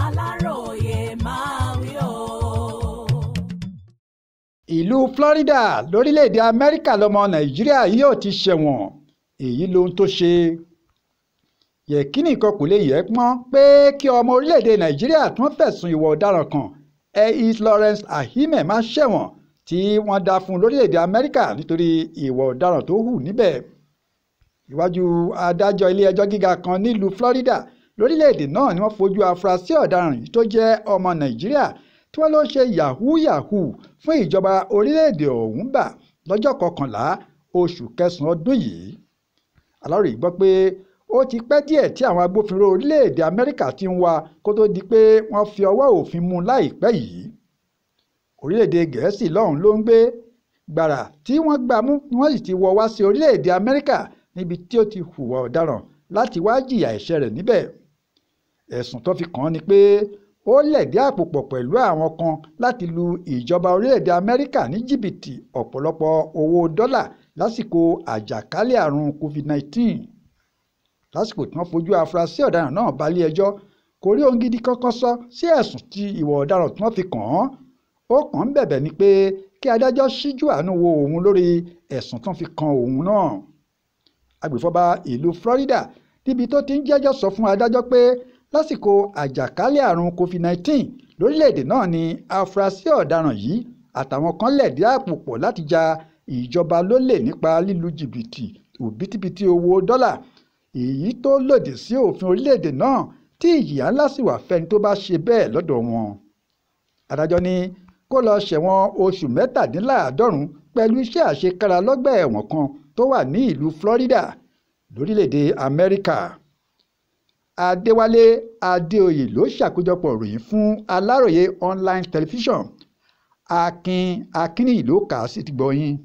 Aláròyé máa wí o. Ìlú Florida lórílẹ̀‐èdè Amẹ́ríkà lọmọ Nàìjíríà yóò ti ṣẹ̀wọ̀n. Èyí lohun tó ṣe. Yẹ̀kínì kan kò lè yẹ̀ pọ́n pé kí ọmọ orílẹ̀‐èdè Nàìjíríà tí wọ́n fẹ̀sùn ìwà ọ̀daràn kan Ellis Lawrence Ahime máa ṣẹ̀wọ̀n tí wọ́n dá fún lórílẹ̀‐èdè Amẹ́ríkà nítorí ìwà ọ̀daràn tó hù níbẹ̀. Iwájú adájọ́ ilé-ẹjọ́ gíga kan nílùú Florida lórílẹ̀‐èdè náà ni wọ́n fojú afurasí ọ̀daràn yìí tó jẹ́ ọmọ Nàìjíríà tí wọ́n lọ ṣe yahoo fún ìjọba orílẹ̀‐èdè ọ̀hún bà lọ́jọ́ 11 oṣù kẹsàn-án ọdún yìí. Aláròyé gbọ́ pé ó ti pẹ́ díẹ̀ tí àwọn agbófinró orílẹ̀‐èdè Amẹ́ríkà ti ń wá kó tó di pé wọ́n fi ọwọ́ òfin mú láìpẹ́ yìí. Orílẹ̀‐èdè Gẹ̀ẹ́sì lọ́hùn ló ń gbé. Gbàrà tí wọ́n gbà mú wọ́n sì ti wọ́ wá sí orílẹ̀‐èdè Amẹ́ríkà níbi tí ó ti hùwà ọ̀daràn láti wá jìyà ẹ̀ṣẹ̀ rẹ̀ níbẹ̀. Ẹ̀sùn tó fi kàn án ni pé ó lẹ̀dí àpò pọ̀ pẹ̀lú àwọn kan láti lu ìjọba orílẹ̀‐èdè Amẹ́ríkà ní jìbìtì ọ̀pọ̀lọpọ̀ owó dọ́là lásìkò àjàkálẹ̀ àrùn COVID-19. Lásìkò tí wọ́n fojú afurasí ọ̀daràn náà balẹ̀-ẹjọ́ kò rí ohun gidi kankan sọ sí ẹ̀sùn tí ìwà ọ̀daràn tí wọ́n fi kàn án. Ó kàn ń bẹ̀bẹ̀ ni pé kí adájọ́ ṣíjú àánú wo òun lórí ẹ̀sùn tí wọ́n fi kan òun náà. Agbèfọ́ba ìlú Florida níbi tó ti ń jẹ́jọ́ sọ fún adájọ́ pé lásìkò àjàkálẹ̀ àrùn COVID-19 lórílẹ̀‐èdè náà ni afurasí ọ̀daràn yìí àtàwọn kan lẹ̀dí àpò pọ̀ láti ja ìjọba lólè nípa lílu jìbìtì òbítíbitì owó dọ́là, èyí tó lòdì sí òfin orílẹ̀‐èdè náà tí ìjìyà ńlá sì wà fẹ́ni tó bá ṣe bẹ́ẹ̀ lọ́dọ̀ wọn. Adájọ́ ní kó lọ ṣẹ̀wọ̀n oṣù 17 pẹ̀lú iṣẹ́ àṣekára lọ́gbà ẹ̀wọ̀n kan tó wà ní ìlú Florida lórílẹ̀‐èdè Amẹ́ríkà. Adéwálé Adéoyè ló ṣàkójọpọ̀ ìròyìn fún Aláròyé online television. Akin Akínníyì ló kà á sí ti gbọ́ yín.